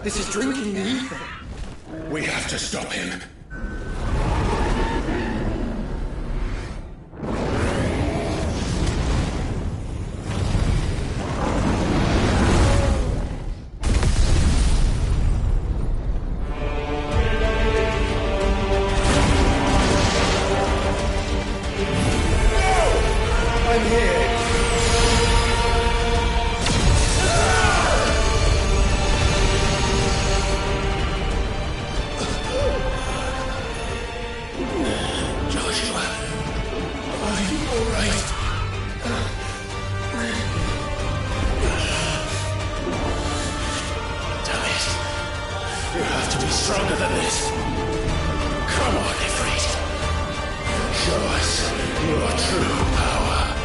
This is drinking the ether. We have to stop him. I'm here. Joshua, are you all right? Damn it. You have to be stronger than this. Come on, Ifrit. Show us your true power.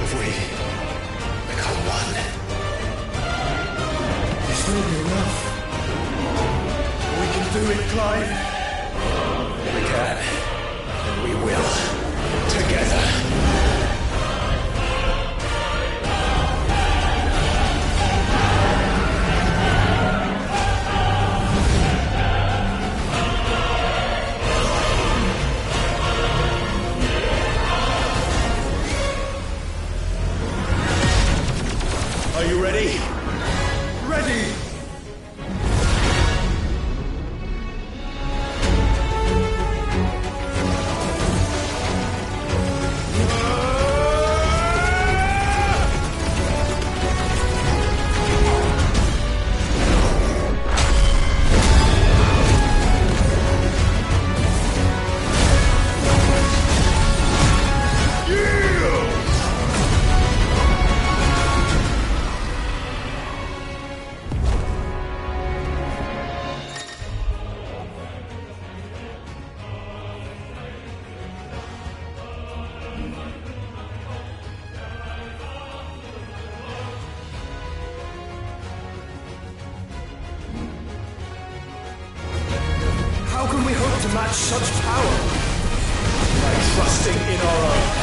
If we become one, This may be enough. We can do it, Clive. we can, and we will, together. Are you ready? Ready! How can we hope to match such power? By trusting in our own.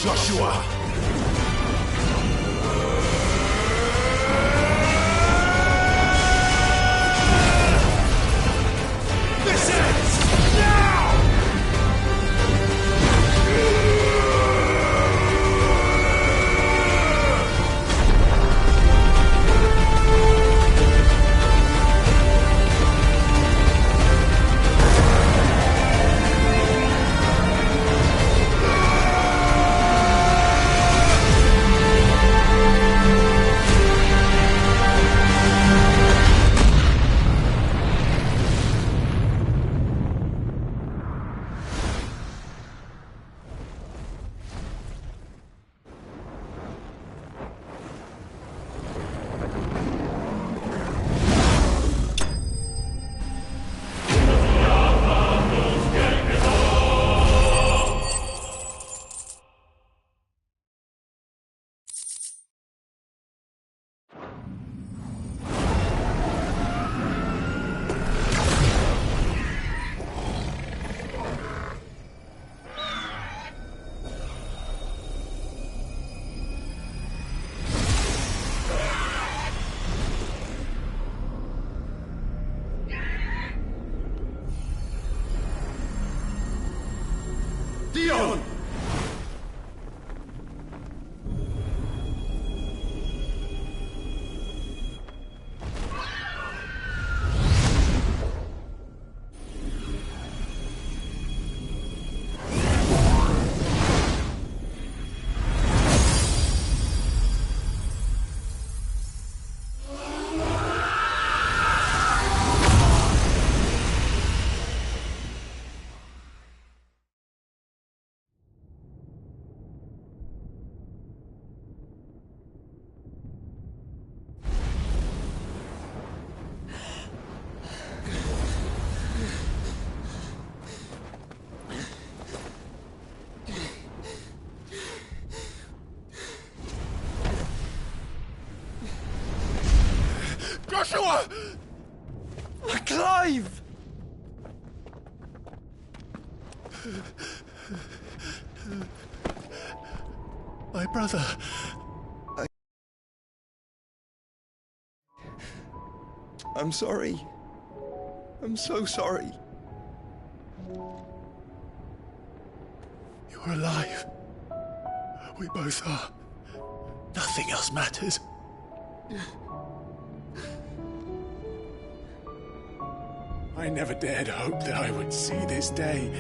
Joshua! This ends now! Dion! Joshua! Clive! My brother. I'm sorry. I'm so sorry. You're alive. We both are. Nothing else matters. I never dared hope that I would see this day.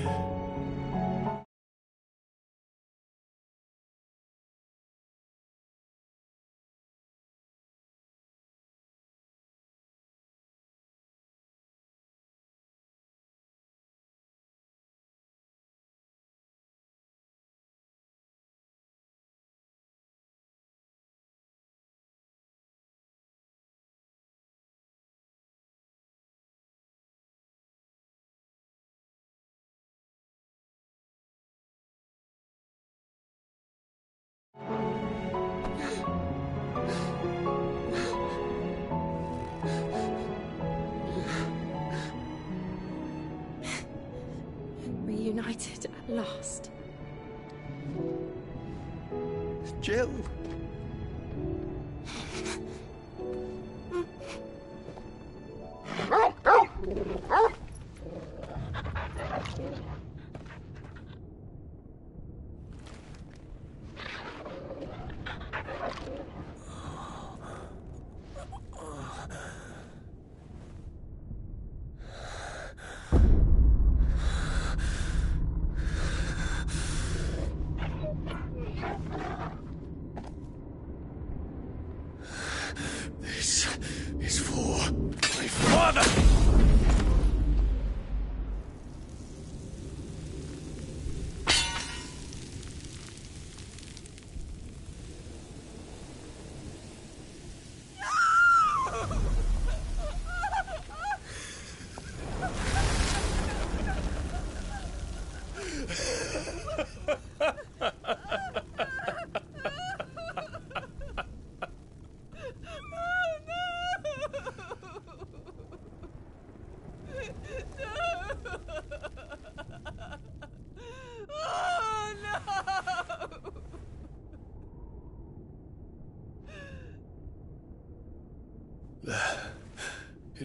Reunited at last. Jill.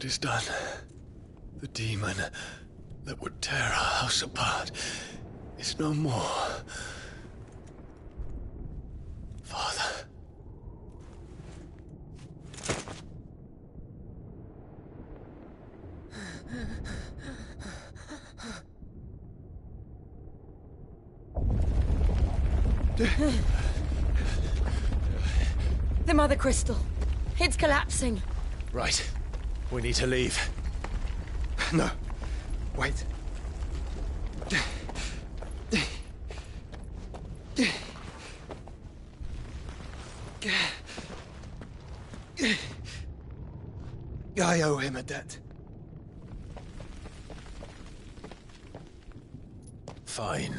It is done. The demon that would tear our house apart is no more. Father. The Mother Crystal. It's collapsing. Right. We need to leave. No. Wait. I owe him a debt. Fine.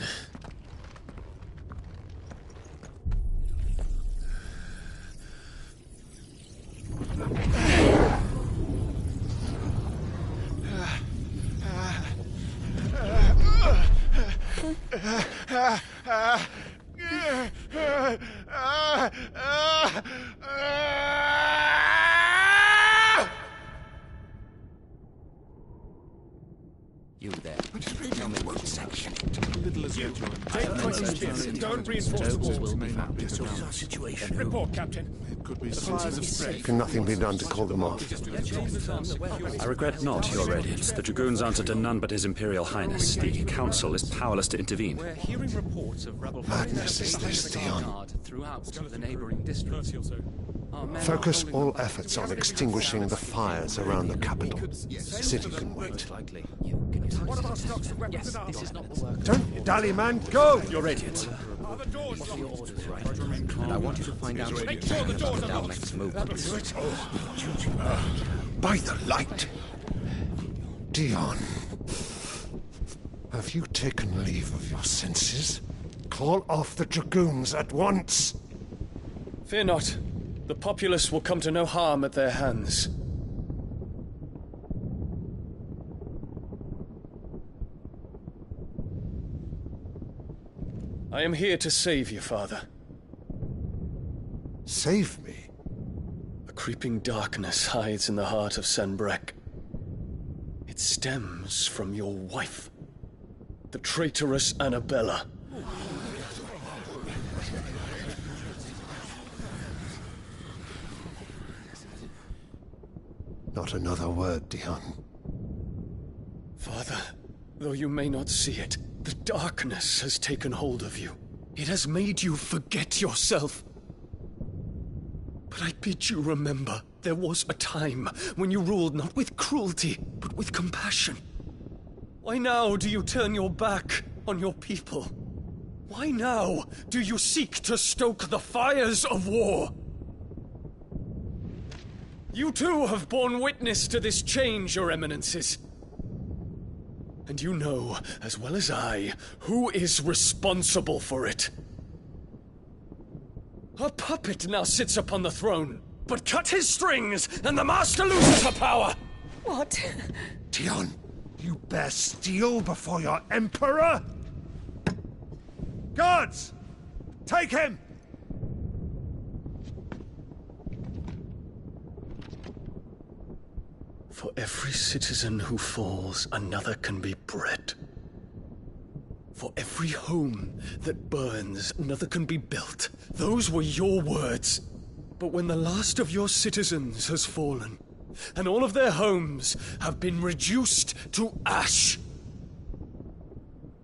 You there. Tell me what section. Don't reinforce the walls. Will be found. This is our situation. Report, Captain. It could be The fires have spread. Can nothing be done to call them off? I regret not, Your Radiance. The Dragoons answer to none but His Imperial Highness. The Council is powerless to intervene. We're hearing reports of rebel Madness is this, Dion. throughout the neighboring districts. Our men Focus are all efforts on extinguishing the fires around the capital. The city can wait. likely. What about stocks of weapons and armor? This is not the work. Don't you dally, man, go! Your Radiance. Are the doors locked? Your orders, right? And I want you to find out Make sure the doors are our locked. next move. By the light! Dion, have you taken leave of your senses? Call off the Dragoons at once! Fear not. The populace will come to no harm at their hands. I am here to save you, Father. Save me? A creeping darkness hides in the heart of Sanbreque. It stems from your wife, the traitorous Annabella. Not another word, Dion. Father, though you may not see it, the darkness has taken hold of you. It has made you forget yourself. But I bid you remember, there was a time when you ruled not with cruelty, but with compassion. Why now do you turn your back on your people? Why now do you seek to stoke the fires of war? You too have borne witness to this change, Your Eminences. And you know, as well as I, who is responsible for it. A puppet now sits upon the throne, but cut his strings, and the Master loses her power! What? Dion, you bear steel before your Emperor? Guards! Take him! For every citizen who falls, another can be bred. For every home that burns, another can be built. Those were your words. But when the last of your citizens has fallen, and all of their homes have been reduced to ash,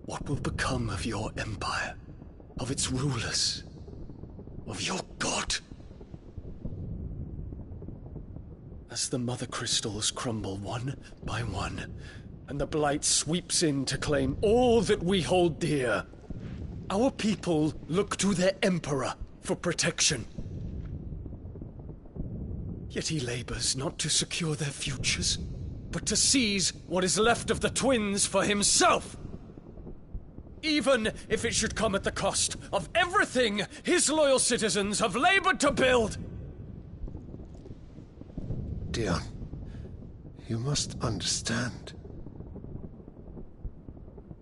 what will become of your empire, of its rulers, of your god? As the Mother Crystals crumble one by one, and the Blight sweeps in to claim all that we hold dear, our people look to their Emperor for protection. Yet he labors not to secure their futures, but to seize what is left of the twins for himself! Even if it should come at the cost of everything his loyal citizens have labored to build! Dion, you must understand.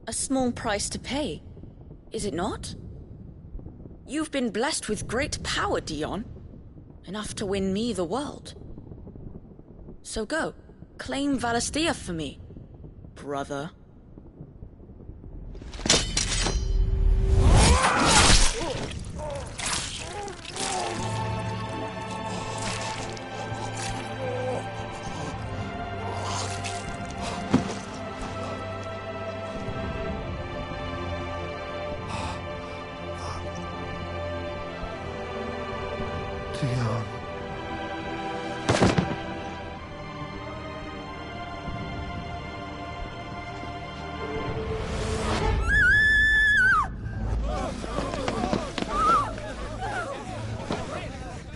A small price to pay, is it not? You've been blessed with great power, Dion. Enough to win me the world. So go. Claim Valisthea for me, brother. Dion.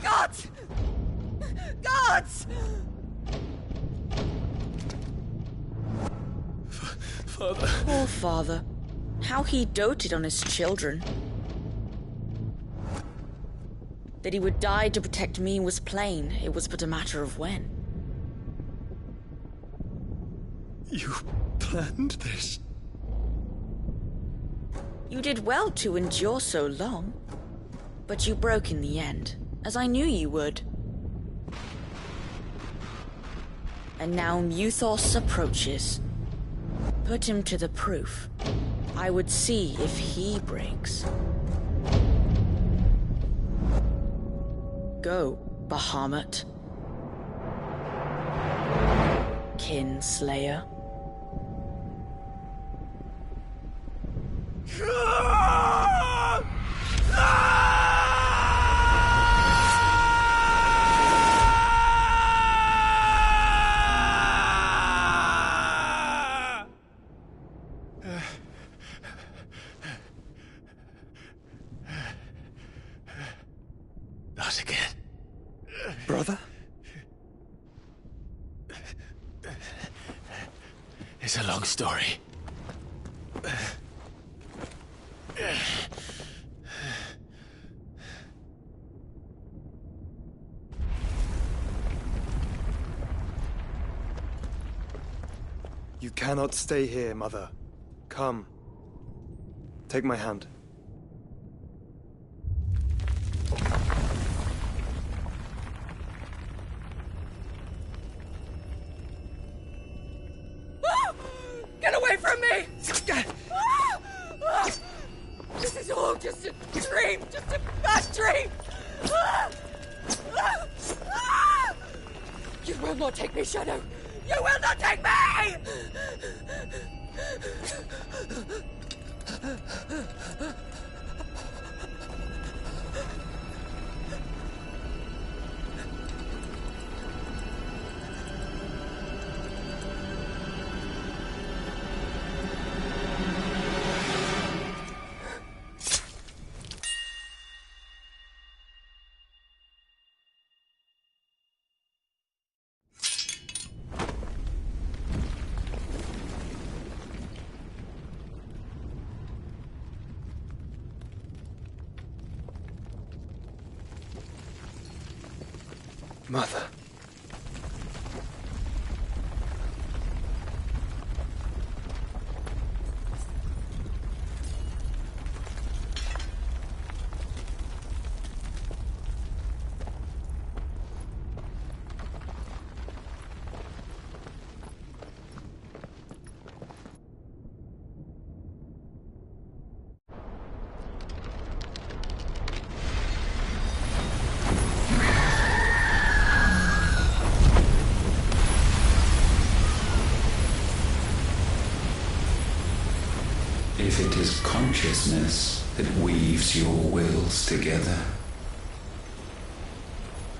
Gods! Gods! Father. Poor father. How he doted on his children. That he would die to protect me was plain. It was but a matter of when. You planned this? You did well to endure so long. But you broke in the end, as I knew you would. And now Muthos approaches. Put him to the proof. I would see if he breaks. Go, Bahamut. Kinslayer. Not again. Brother? It's a long story. You cannot stay here, Mother. Come. Take my hand. Get away from me! This is all just a dream, just a bad dream! You will not take me, Shadow! You will not take me! Mother. If it is consciousness that weaves your wills together,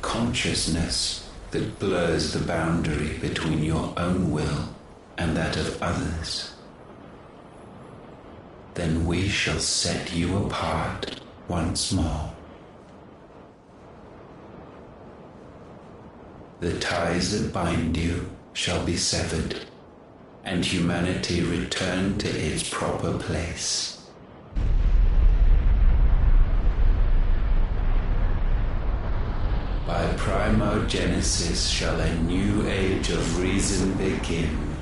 consciousness that blurs the boundary between your own will and that of others, then we shall set you apart once more. The ties that bind you shall be severed, and humanity return to its proper place. By primogenesis shall a new age of reason begin.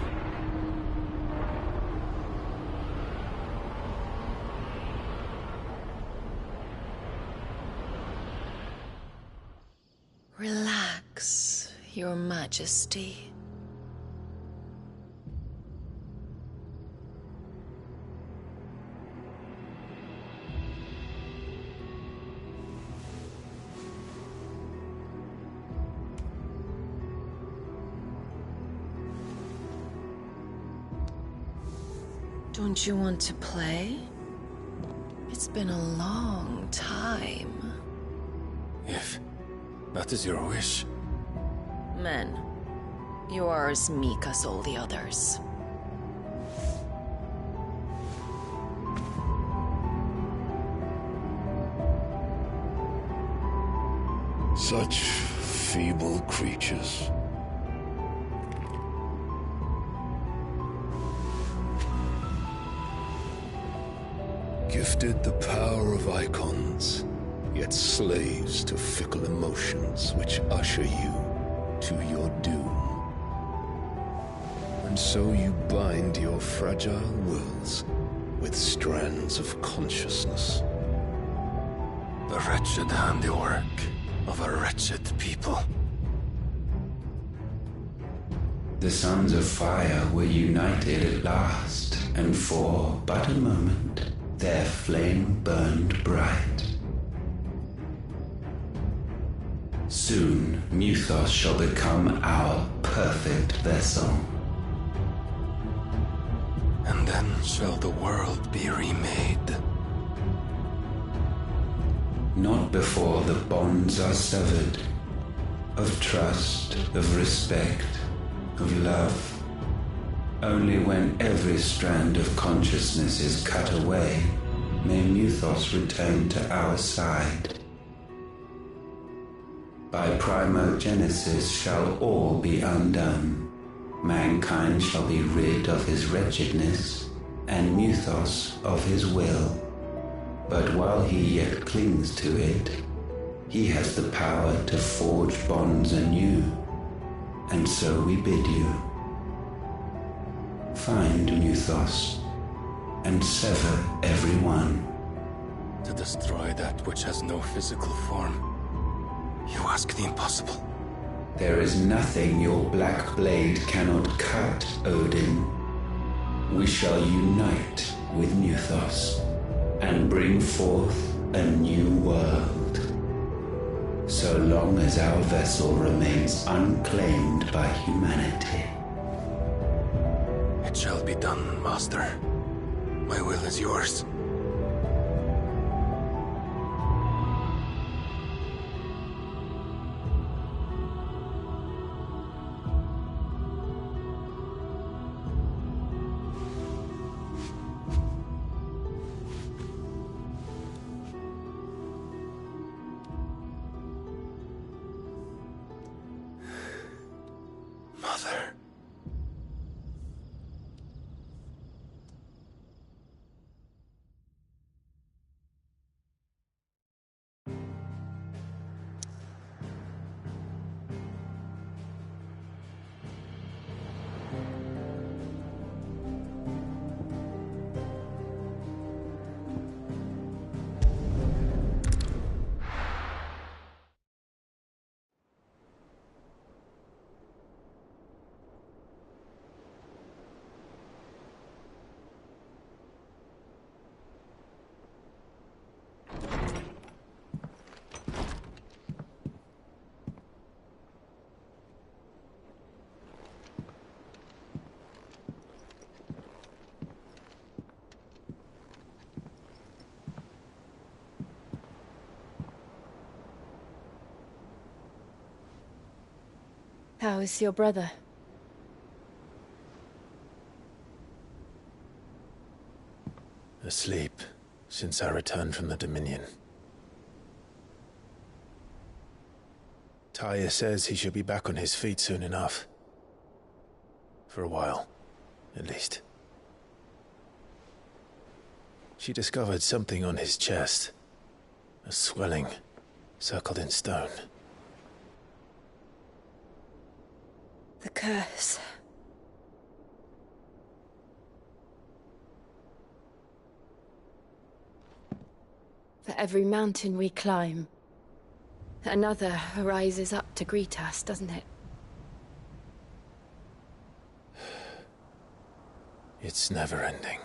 Relax, Your Majesty. Don't you want to play? It's been a long time. If that is your wish. Men, you are as meek as all the others. Such feeble creatures. Gifted the power of icons, yet slaves to fickle emotions which usher you to your doom. And so you bind your fragile wills with strands of consciousness. The wretched handiwork of a wretched people. The sons of fire were united at last, and for but a moment their flame burned bright. Soon Muthos shall become our perfect vessel. And then shall the world be remade. Not before the bonds are severed, of trust, of respect, of love. Only when every strand of consciousness is cut away, may Muthos return to our side. By primogenesis shall all be undone. Mankind shall be rid of his wretchedness, and Muthos of his will. But while he yet clings to it, he has the power to forge bonds anew. And so we bid you, find Muthos, and sever every one. To destroy that which has no physical form. You ask the impossible. There is nothing your black blade cannot cut, Odin. We shall unite with Muthos and bring forth a new world. So long as our vessel remains unclaimed by humanity. It shall be done, Master. My will is yours. Mother. How is your brother? Asleep since I returned from the Dominion. Taya says he should be back on his feet soon enough. For a while, at least. She discovered something on his chest. A swelling, circled in stone. The curse. For every mountain we climb, another rises up to greet us, doesn't it? It's never ending.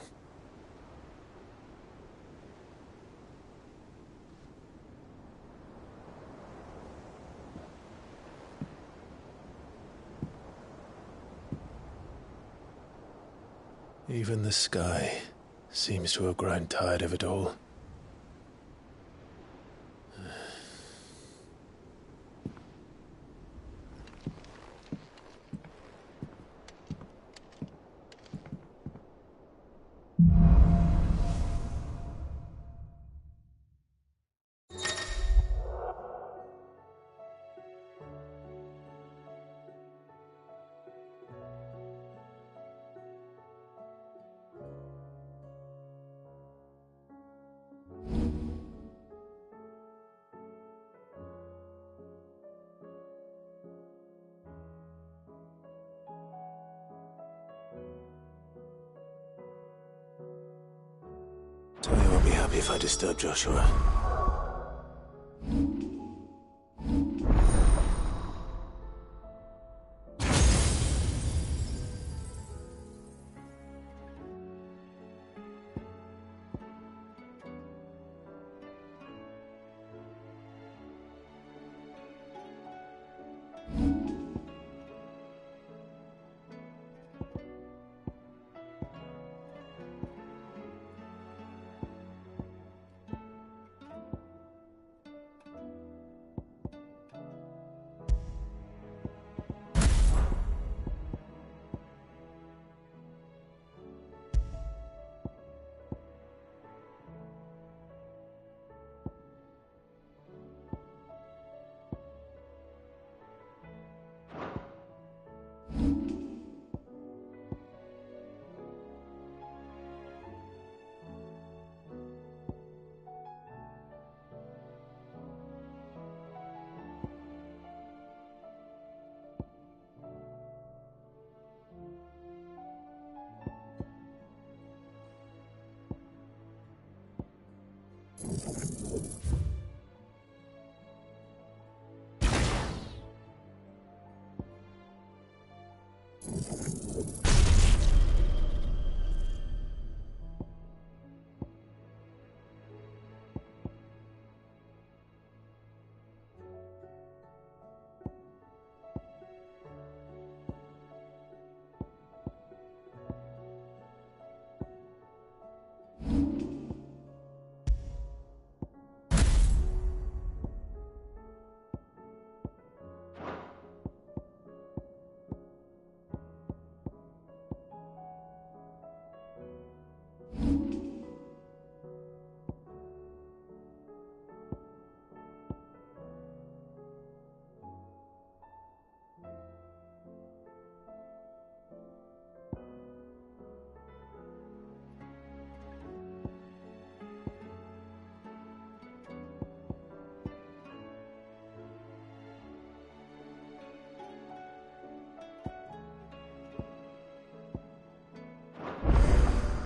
Even the sky seems to have grown tired of it all. Tony won't be happy if I disturb Joshua.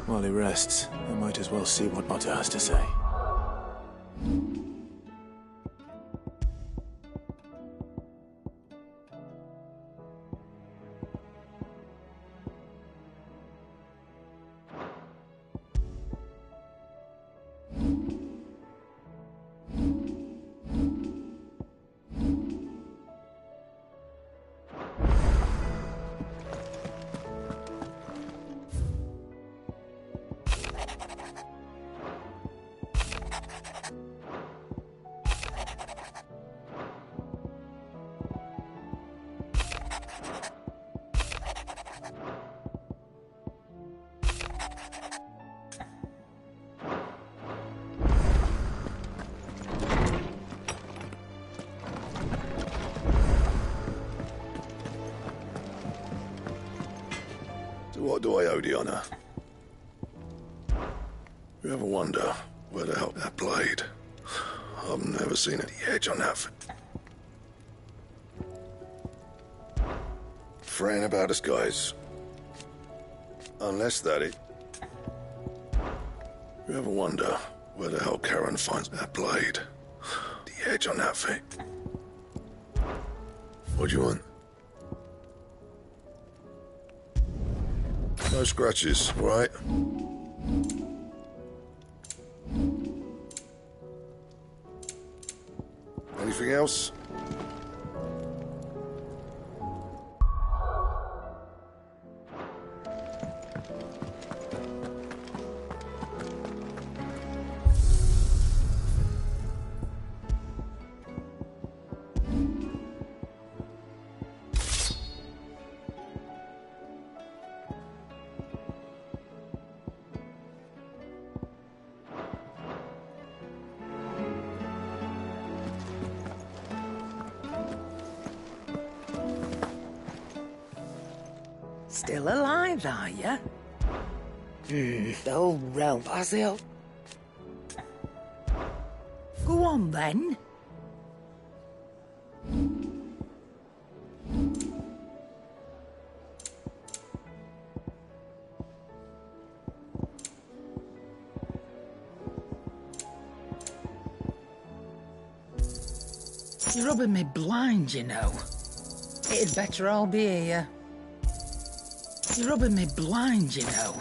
While he rests, I might as well see what Otter has to say. So what do I owe the honor? You ever wonder where the hell that blade? I've never seen any edge on that. Fraying about us, guys. Unless that it... You ever wonder where the hell Karen finds that blade? The edge on that thing. What do you want? No scratches, right? Anything else? Still alive, are you? The whole realm has help. Go on, then. You're rubbing me blind, you know. It'd better all be here. You're rubbing me blind, you know.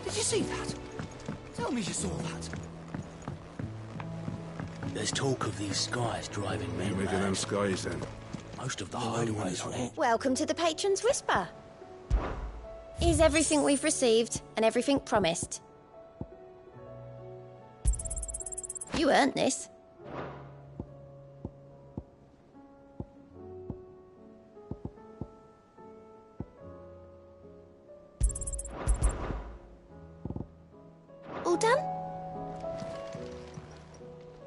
Did you see that? Tell me you saw that. There's talk of these skies driving men Look at them skies, then. Most of the hideaways are here. Welcome to the Patron's Whisper. Is everything we've received and everything promised? You earned this. All done?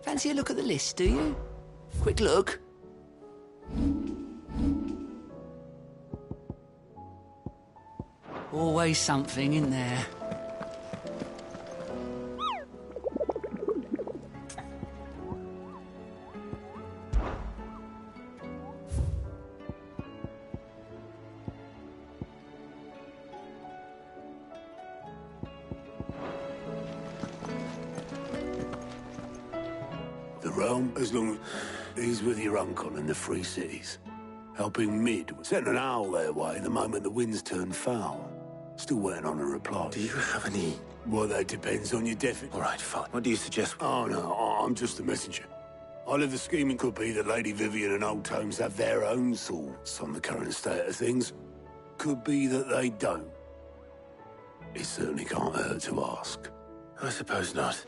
Fancy a look at the list, do you? Quick look. Always something in there. The realm, as long as he's with your uncle in the Free Cities. Helping Mid, sent an owl their way the moment the winds turned foul. Still waiting on a reply. Do you have any... Well, that depends on your definite... All right, fine. What do you suggest? Oh, no, I'm just a messenger. I live the scheming could be that Lady Vivian and Old Tomes have their own thoughts on the current state of things. Could be that they don't. It certainly can't hurt to ask. I suppose not.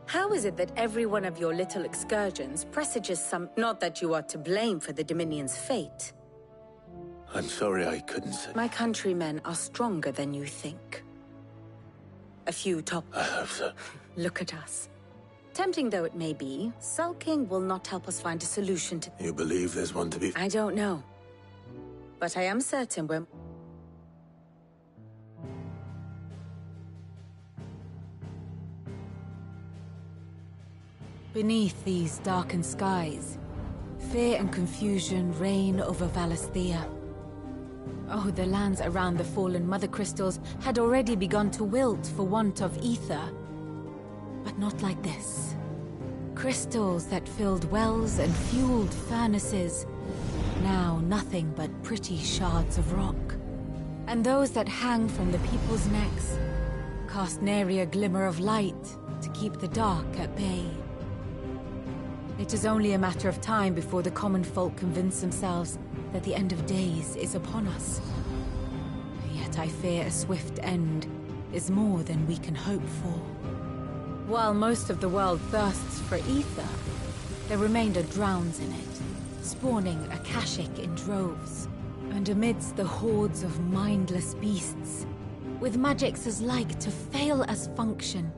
How is it that every one of your little excursions presages some... Not that you are to blame for the Dominion's fate. I'm sorry I couldn't say... My countrymen are stronger than you think. A few top... I hope so. Look at us. Tempting though it may be, sulking will not help us find a solution to... You believe there's one to be... I don't know. But I am certain we're... Beneath these darkened skies, fear and confusion reign over Valisthea. Oh, the lands around the fallen Mother Crystals had already begun to wilt for want of ether. But not like this. Crystals that filled wells and fueled furnaces, now nothing but pretty shards of rock. And those that hang from the people's necks cast nary a glimmer of light to keep the dark at bay. It is only a matter of time before the common folk convince themselves that the end of days is upon us. Yet I fear a swift end is more than we can hope for. While most of the world thirsts for ether, the remainder drowns in it, spawning Akashic in droves. And amidst the hordes of mindless beasts, with magics as like to fail as function,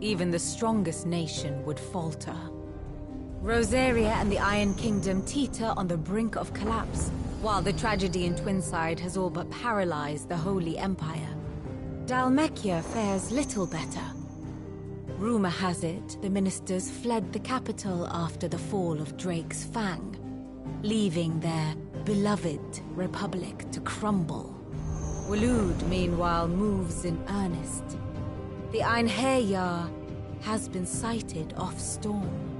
even the strongest nation would falter. Rosaria and the Iron Kingdom teeter on the brink of collapse, while the tragedy in Twinside has all but paralyzed the Holy Empire. Dalmekia fares little better. Rumor has it the ministers fled the capital after the fall of Drake's Fang, leaving their beloved republic to crumble. Waloed, meanwhile, moves in earnest. The Einherjar has been sighted off-storm.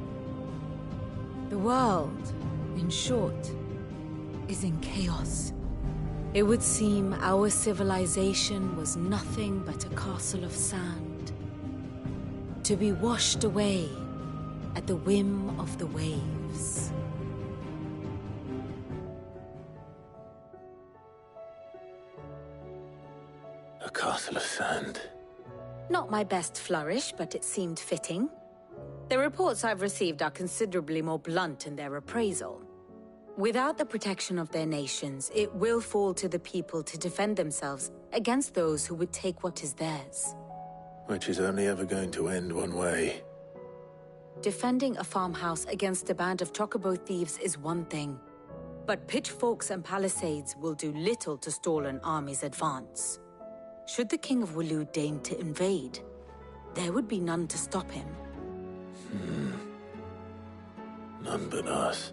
The world, in short, is in chaos. It would seem our civilization was nothing but a castle of sand, to be washed away at the whim of the waves. A castle of sand. Not my best flourish, but it seemed fitting. The reports I've received are considerably more blunt in their appraisal. Without the protection of their nations, it will fall to the people to defend themselves against those who would take what is theirs. Which is only ever going to end one way. Defending a farmhouse against a band of chocobo thieves is one thing, but pitchforks and palisades will do little to stall an army's advance. Should the King of Waloed deign to invade, there would be none to stop him. None but us.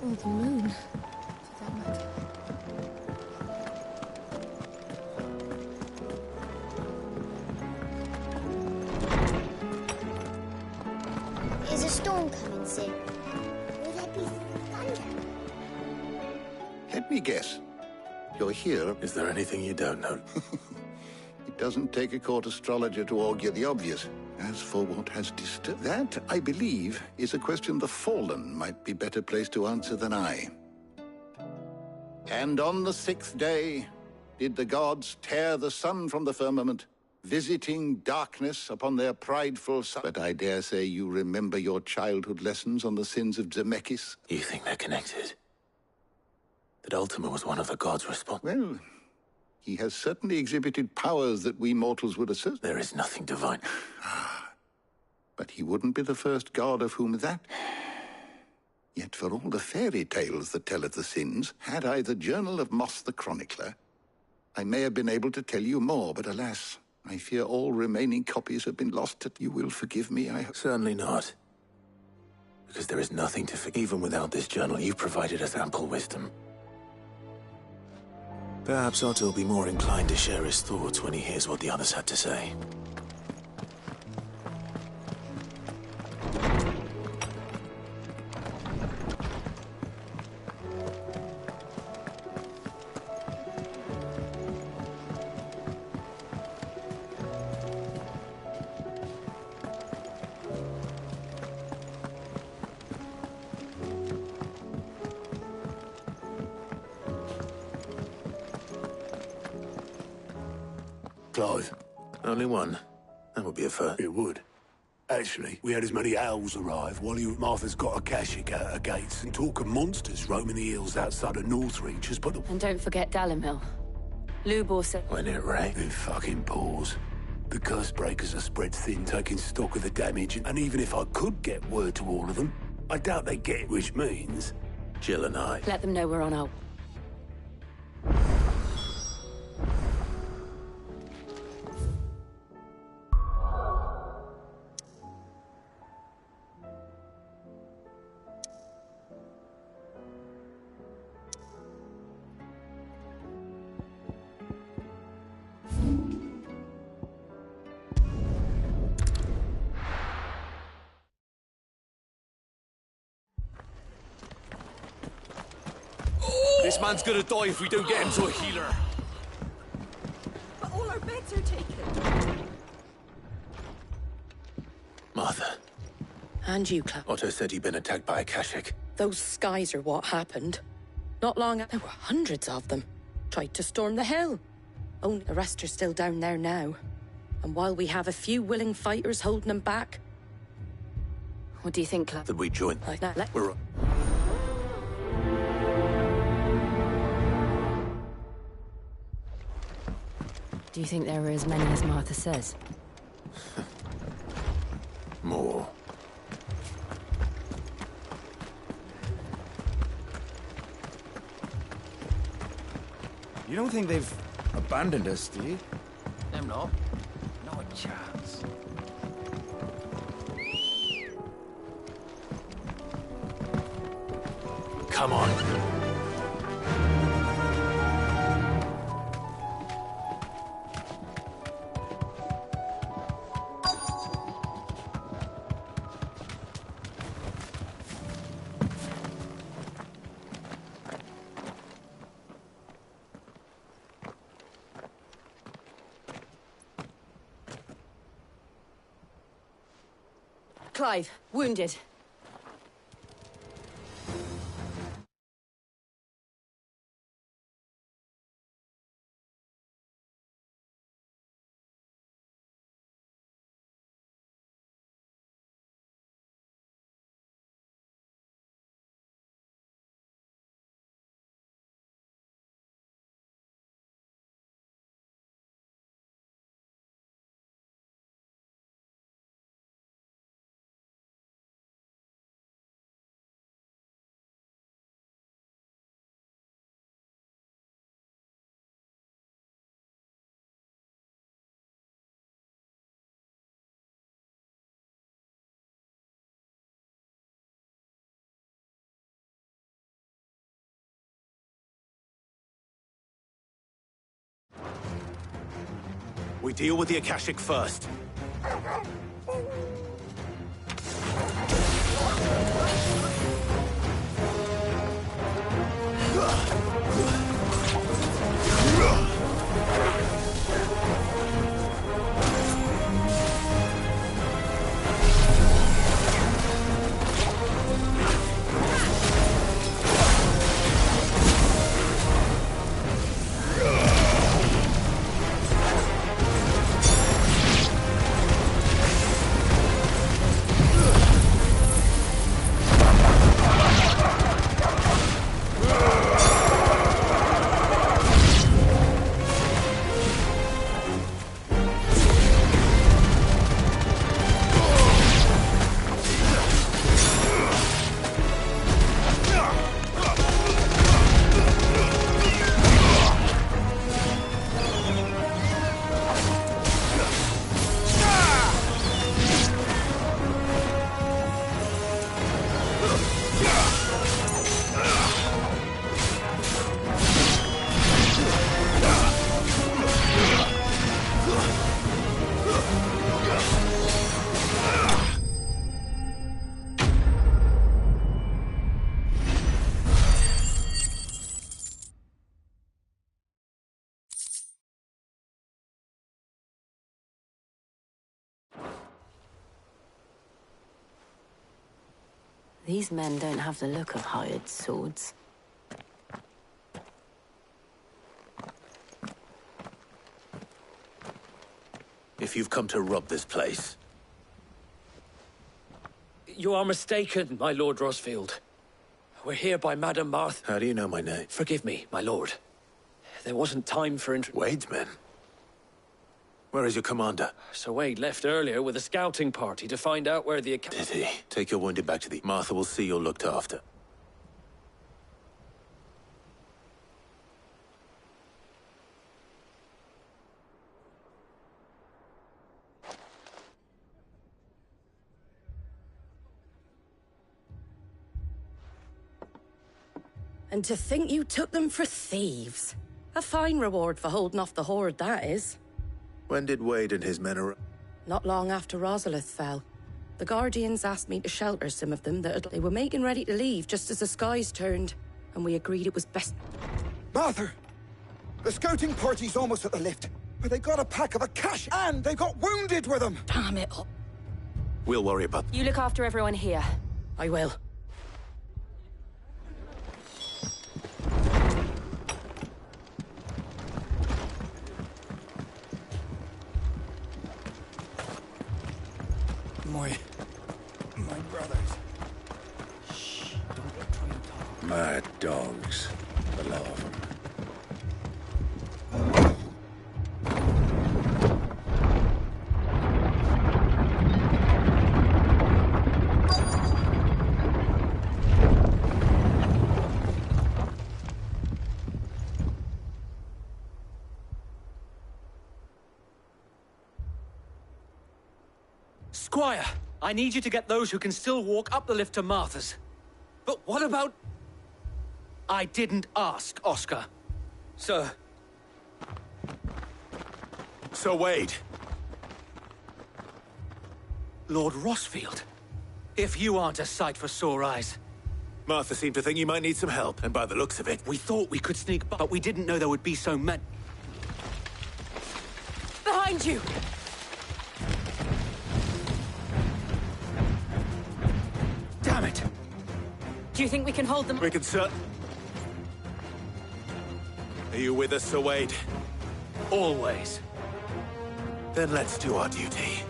Or the moon, for that matter. Is a storm coming soon? Will there be thunder? Let me guess. You're here. Is there anything you don't know? It doesn't take a court astrologer to augur the obvious. As for what has disturbed... That, I believe, is a question the Fallen might be better placed to answer than I. And on the 6th day did the gods tear the sun from the firmament, visiting darkness upon their prideful son. But I dare say you remember your childhood lessons on the sins of Zemeckis. You think they're connected? That Ultima was one of the gods responsible? Well, he has certainly exhibited powers that we mortals would assert. There is nothing divine. But he wouldn't be the first god of whom that... Yet for all the fairy tales that tell of the sins, had I the Journal of Moss the Chronicler, I may have been able to tell you more, but alas, I fear all remaining copies have been lost. You will forgive me, I hope. Certainly not. Because there is nothing to forgive. Even without this journal, you've provided us ample wisdom. Perhaps Otto will be more inclined to share his thoughts when he hears what the others had to say. Clive. Only one. That would be a first. It would. Actually, we had as many owls arrive while you Martha's got a Kashyyyk out of gates, and talk of monsters roaming the hills outside of Northreach has put the... And don't forget Dalimil. Lubor said... When it rains. It fucking pours. The curse breakers are spread thin, taking stock of the damage, and even if I could get word to all of them, I doubt they get it, which means... Jill and I... Let them know we're on our... This man's gonna die if we don't get him to a healer. But all our beds are taken. Martha. And you, Clem. Otto said he'd been attacked by a Kashik. Those skies are what happened. Not long there were hundreds of them. Tried to storm the hill. Only the rest are still down there now. And while we have a few willing fighters holding them back... What do you think, Clem? That we join. Like that. We're... Do you think there are as many as Martha says? More. You don't think they've abandoned us, do you? Them not. Not a chance. Come on. Clive, wounded. We deal with the Akashic first. These men don't have the look of hired swords. If you've come to rob this place... You are mistaken, my Lord Rosfield. We're here by Madame Martha. How do you know my name? Forgive me, my lord. There wasn't time for Wade's men? Where is your commander? Sir Wade left earlier with a scouting party to find out where the... Did he? Take your wounded back to the... Martha will see you're looked after. And to think you took them for thieves. A fine reward for holding off the horde, that is. When did Wade and his men arrive? Not long after Rosalith fell. The Guardians asked me to shelter some of them that they were making ready to leave just as the skies turned. and we agreed it was best... Martha! The scouting party's almost at the lift, but they got a pack of a cache, and they got wounded with them! Damn it. We'll worry about... You look after everyone here. I will. My brothers. Shh, don't try and talk. Mad dogs, the lot of them. Squire, I need you to get those who can still walk up the lift to Martha's. But what about... I didn't ask, Oscar. Sir. Sir Wade. Lord Rosfield. If you aren't a sight for sore eyes. Martha seemed to think you might need some help, and by the looks of it... We thought we could sneak by, but we didn't know there would be so many... Behind you! Damn it! Do you think we can hold them? We can Are you with us, Sir Wade? Always. Then let's do our duty.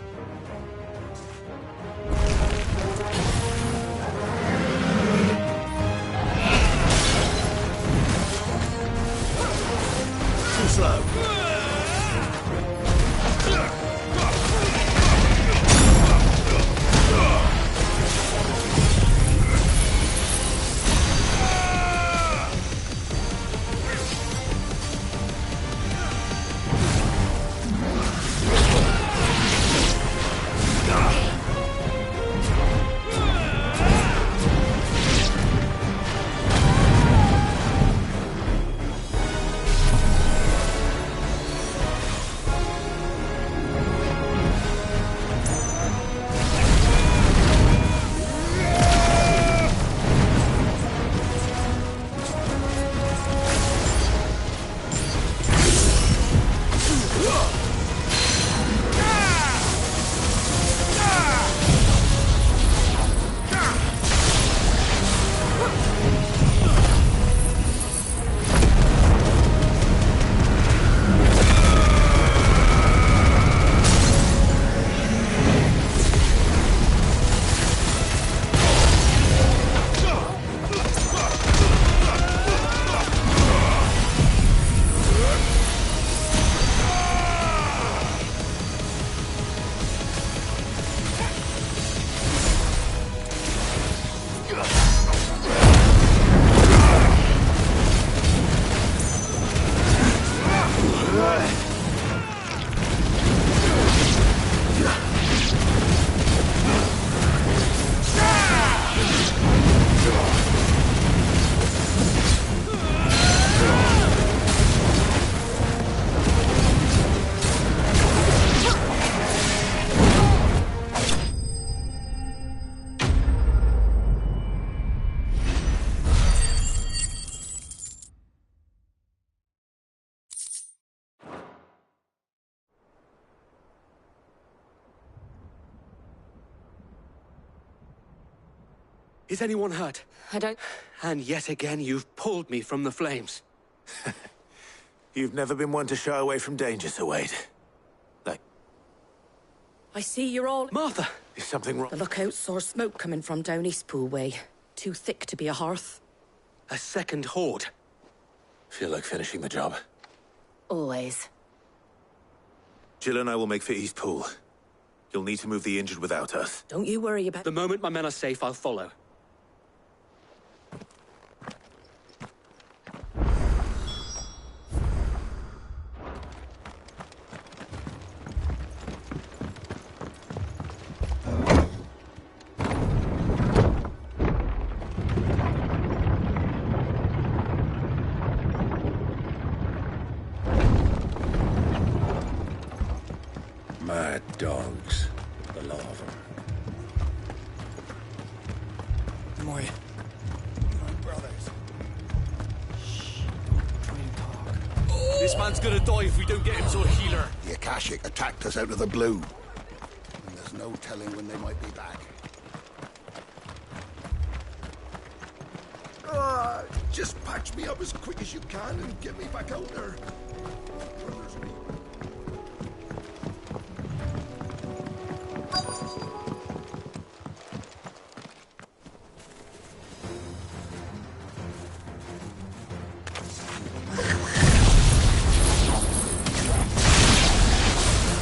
Too slow. Is anyone hurt? I don't... And yet again, you've pulled me from the flames. You've never been one to shy away from danger, Sir Wade. I see you're all... Martha! Is something wrong? The lookout saw smoke coming from down Eastpool way. Too thick to be a hearth. A second horde. Feel like finishing the job. Always. Jill and I will make for Eastpool. You'll need to move the injured without us. Don't you worry about... The moment my men are safe, I'll follow. Mad dogs, the lot of them. My brothers. man's gonna die if we don't get him to a healer. The Akashic attacked us out of the blue. And there's no telling when they might be back. Just patch me up as quick as you can and get me back out there. Brothers me.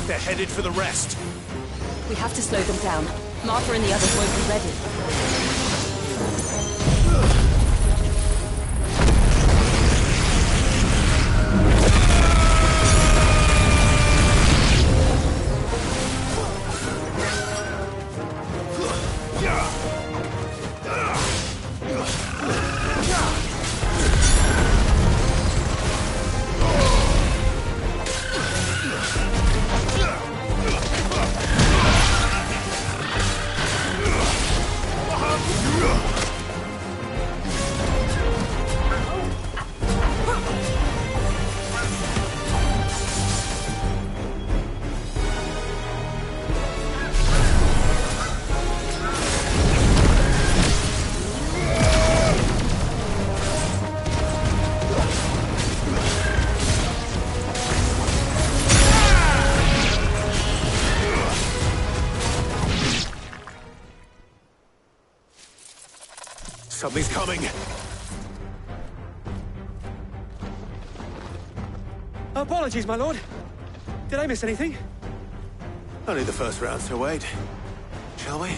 They're headed for the rest. We have to slow them down. Martha and the others won't be ready. Something's coming. Apologies, my lord. Did I miss anything? Only the first round, so wait. Shall we?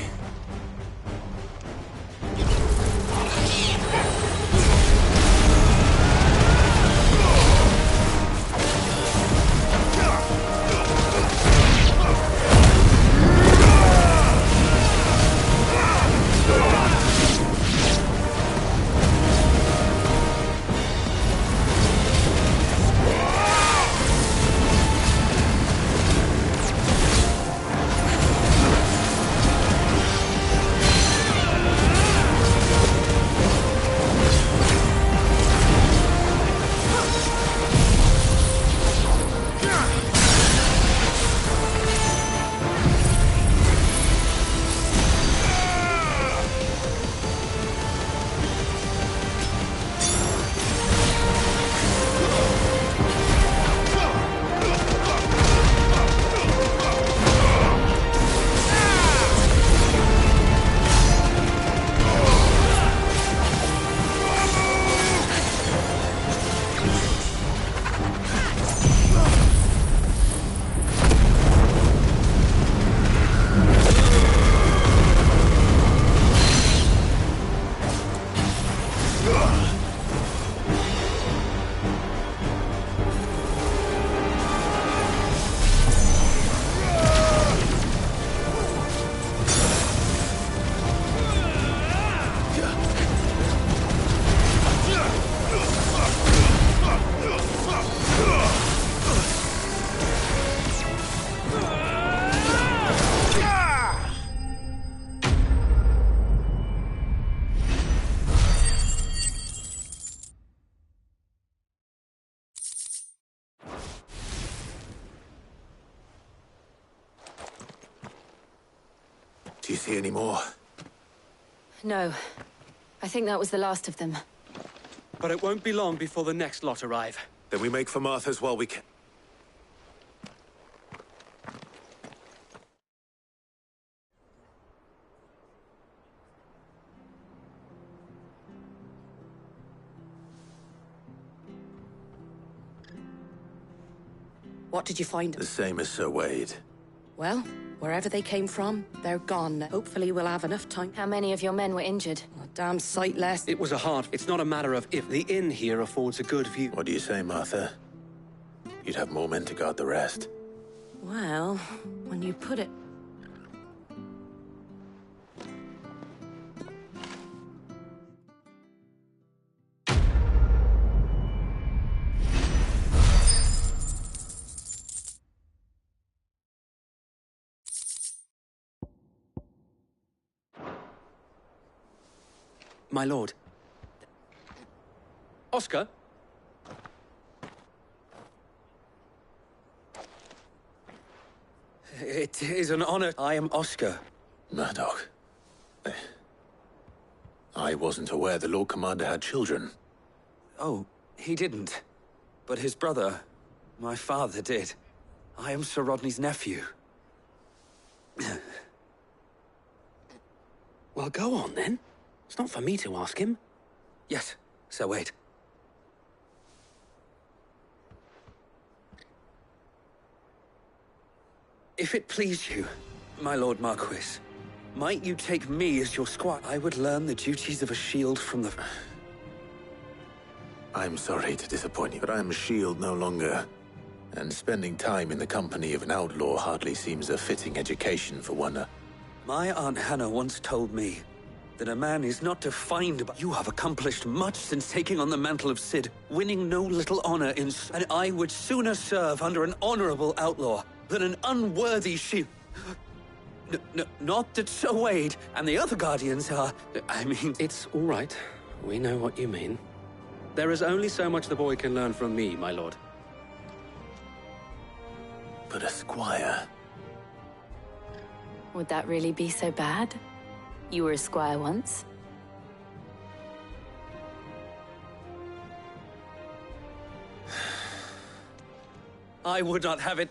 Do you see any more? No. I think that was the last of them. But it won't be long before the next lot arrive. Then we make for Martha's while we can. What did you find? The same as Sir Wade. Well, wherever they came from, they're gone. Hopefully we'll have enough time. How many of your men were injured? A damn sight less. It was a hard... It's not a matter of if. The inn here affords a good view. What do you say, Martha? You'd have more men to guard the rest. Well, when you put it... My lord. Oscar? It is an honor. I am Oscar. Murdoch. I wasn't aware the Lord Commander had children. Oh, he didn't. But his brother, my father, did. I am Sir Rodney's nephew. Well, go on then. It's not for me to ask him. Yes, Sir Wade. If it please you, my Lord Marquis, might you take me as your squire? I would learn the duties of a shield from the... I'm sorry to disappoint you, but I'm a shield no longer. And spending time in the company of an outlaw hardly seems a fitting education for one. My Aunt Hannah once told me that a man is not defined by... You have accomplished much since taking on the mantle of Cid, winning no little honor in... And I would sooner serve under an honorable outlaw than an unworthy shield. Not that Sir Wade and the other Guardians are... I mean... It's all right. We know what you mean. There is only so much the boy can learn from me, my lord. But a squire... Would that really be so bad? You were a squire once. I would not have it